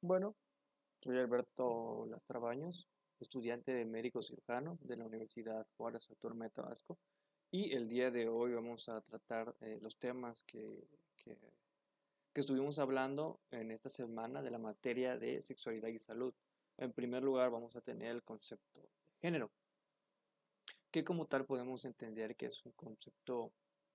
Bueno, soy Alberto Lastrabaños, estudiante de médico cirujano de la Universidad Juárez Autónoma de Tabasco, y el día de hoy vamos a tratar los temas que estuvimos hablando en esta semana de la materia de sexualidad y salud. En primer lugar, vamos a tener el concepto de género, que como tal podemos entender que es un concepto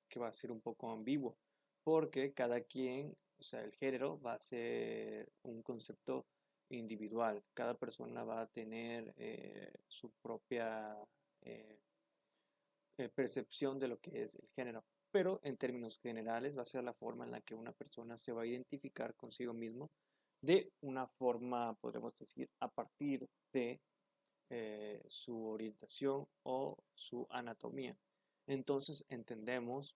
que va a ser un poco ambiguo, porque cada quien, o sea, el género va a ser un concepto individual, cada persona va a tener su propia eh, percepción de lo que es el género, pero en términos generales va a ser la forma en la que una persona se va a identificar consigo mismo de una forma, podríamos decir, a partir de su orientación o su anatomía. Entonces entendemos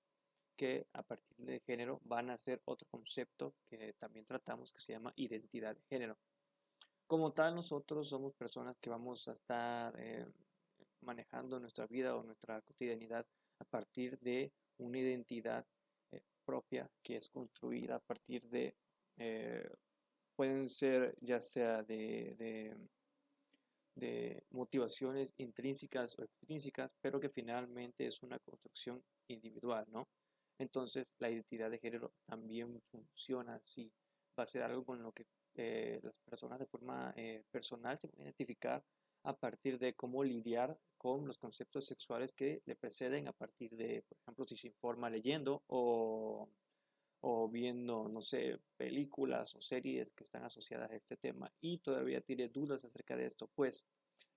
que a partir de género van a ser otro concepto que también tratamos que se llama identidad de género. Como tal, nosotros somos personas que vamos a estar manejando nuestra vida o nuestra cotidianidad a partir de una identidad propia que es construida a partir de, eh, pueden ser ya sea de motivaciones intrínsecas o extrínsecas, pero que finalmente es una construcción individual, ¿no? Entonces, la identidad de género también funciona así. Va a ser algo con lo que las personas de forma personal se pueden identificar a partir de cómo lidiar con los conceptos sexuales que le preceden a partir de, por ejemplo, si se informa leyendo o viendo, no sé, películas o series que están asociadas a este tema y todavía tiene dudas acerca de esto, pues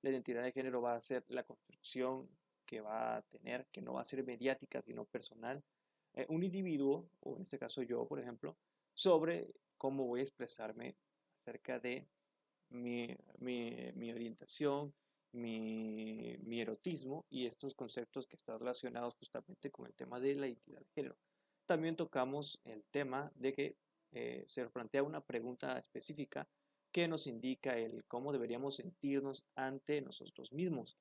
la identidad de género va a ser la construcción que va a tener, que no va a ser mediática, sino personal, un individuo, o en este caso yo, por ejemplo, sobre cómo voy a expresarme acerca de mi orientación, mi erotismo y estos conceptos que están relacionados justamente con el tema de la identidad de género. También tocamos el tema de que se nos plantea una pregunta específica que nos indica el cómo deberíamos sentirnos ante nosotros mismos.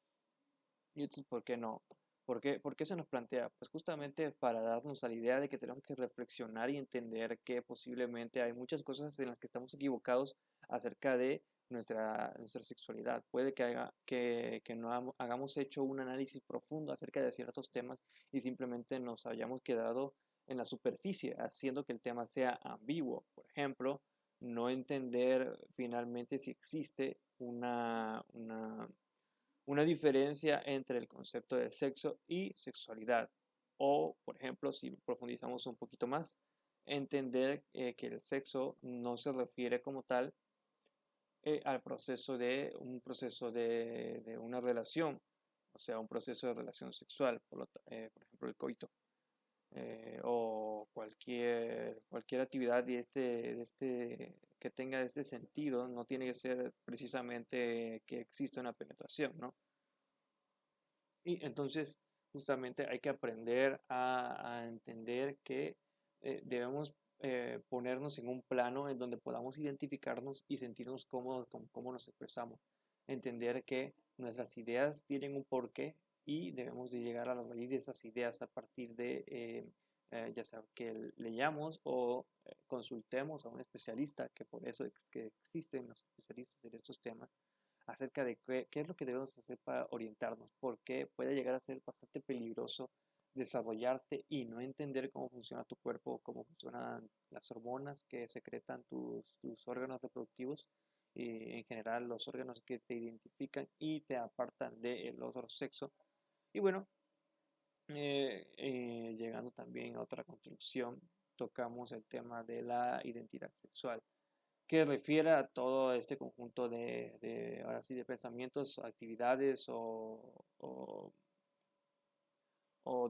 Y entonces, ¿por qué no? ¿Por qué se nos plantea? Pues justamente para darnos a la idea de que tenemos que reflexionar y entender que posiblemente hay muchas cosas en las que estamos equivocados acerca de nuestra sexualidad. Puede que no hagamos hecho un análisis profundo acerca de ciertos temas y simplemente nos hayamos quedado en la superficie, haciendo que el tema sea ambiguo. Por ejemplo, no entender finalmente si existe una diferencia entre el concepto de sexo y sexualidad. O, por ejemplo, si profundizamos un poquito más, entender que el sexo no se refiere como tal al proceso de una relación, o sea, un proceso de relación sexual, por ejemplo, el coito, o cualquier actividad que tenga este sentido, no tiene que ser precisamente que exista una penetración, ¿no? Y entonces, justamente hay que aprender a entender que debemos ponernos en un plano en donde podamos identificarnos y sentirnos cómodos con cómo nos expresamos. Entender que nuestras ideas tienen un porqué y debemos de llegar a la raíz de esas ideas a partir de, ya sea que leamos o consultemos a un especialista, que por eso es que existen los especialistas en estos temas acerca de qué es lo que debemos hacer para orientarnos, porque puede llegar a ser bastante peligroso desarrollarte y no entender cómo funciona tu cuerpo, cómo funcionan las hormonas que secretan tus órganos reproductivos y en general los órganos que te identifican y te apartan del otro sexo. Y bueno, llegando también a otra construcción, tocamos el tema de la identidad sexual que refiere a todo este conjunto ahora sí, de pensamientos, actividades o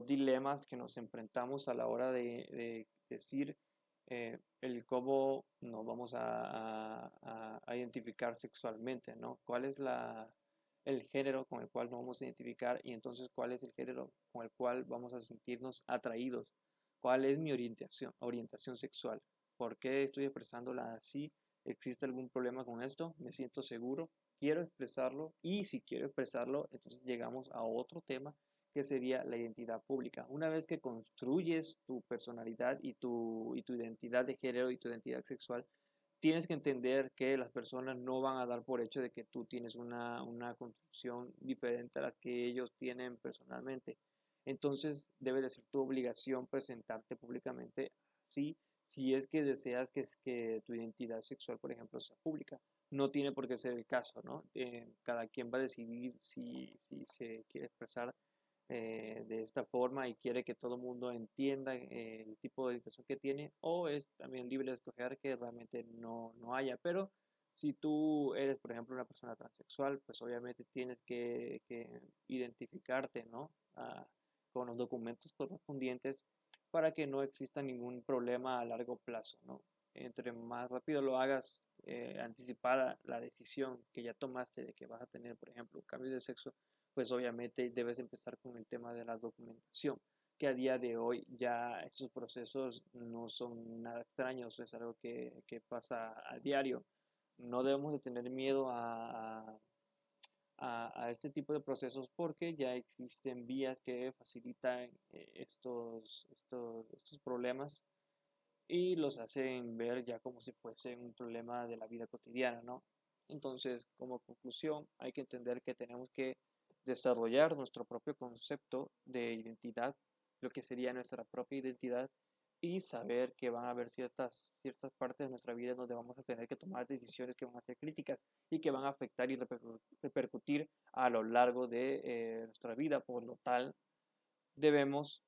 dilemas que nos enfrentamos a la hora de decir el cómo nos vamos a identificar sexualmente, ¿no? ¿Cuál es el género con el cual nos vamos a identificar y entonces cuál es el género con el cual vamos a sentirnos atraídos? ¿Cuál es mi orientación sexual? ¿Por qué estoy expresándola así? ¿Existe algún problema con esto? ¿Me siento seguro? ¿Quiero expresarlo? Y si quiero expresarlo, entonces llegamos a otro tema que sería la identidad pública. Una vez que construyes tu personalidad y tu identidad de género y tu identidad sexual, tienes que entender que las personas no van a dar por hecho de que tú tienes una construcción diferente a la que ellos tienen personalmente. Entonces, debe de ser tu obligación presentarte públicamente así, si es que deseas que tu identidad sexual, por ejemplo, sea pública. No tiene por qué ser el caso, ¿no? Cada quien va a decidir si se quiere expresar de esta forma y quiere que todo el mundo entienda el tipo de orientación que tiene, o es también libre de escoger que realmente no haya. Pero si tú eres, por ejemplo, una persona transexual, pues obviamente tienes que identificarte, ¿no? Con los documentos correspondientes para que no exista ningún problema a largo plazo, ¿no? Entre más rápido lo hagas, anticipar la decisión que ya tomaste de que vas a tener, por ejemplo, un cambio de sexo, pues obviamente debes empezar con el tema de la documentación, que a día de hoy ya estos procesos no son nada extraños, es algo que pasa a diario. No debemos de tener miedo a este tipo de procesos porque ya existen vías que facilitan estos problemas y los hacen ver ya como si fuese un problema de la vida cotidiana, ¿no? Entonces, como conclusión, hay que entender que tenemos que desarrollar nuestro propio concepto de identidad, lo que sería nuestra propia identidad, y saber que van a haber ciertas partes de nuestra vida donde vamos a tener que tomar decisiones que van a ser críticas y que van a afectar y repercutir a lo largo de nuestra vida. Por lo tal, debemos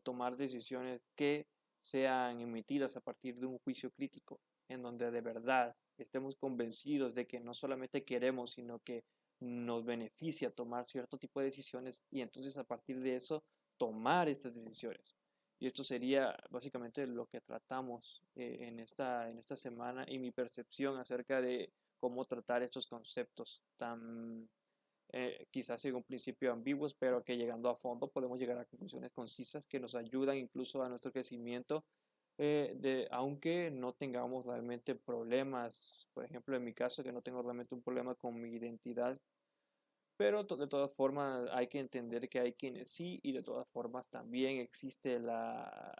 tomar decisiones que sean emitidas a partir de un juicio crítico, en donde de verdad estemos convencidos de que no solamente queremos, sino que nos beneficia tomar cierto tipo de decisiones y entonces a partir de eso tomar estas decisiones. Y esto sería básicamente lo que tratamos en esta semana y mi percepción acerca de cómo tratar estos conceptos tan quizás en un principio ambiguos, pero que llegando a fondo podemos llegar a conclusiones concisas que nos ayudan incluso a nuestro crecimiento, aunque no tengamos realmente problemas, por ejemplo en mi caso que no tengo realmente un problema con mi identidad, pero de todas formas hay que entender que hay quienes sí y de todas formas también existe la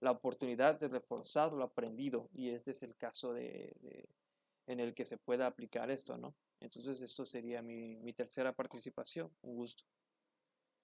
oportunidad de reforzar lo aprendido y este es el caso en el que se pueda aplicar esto, ¿no? Entonces, esto sería mi tercera participación. Un gusto.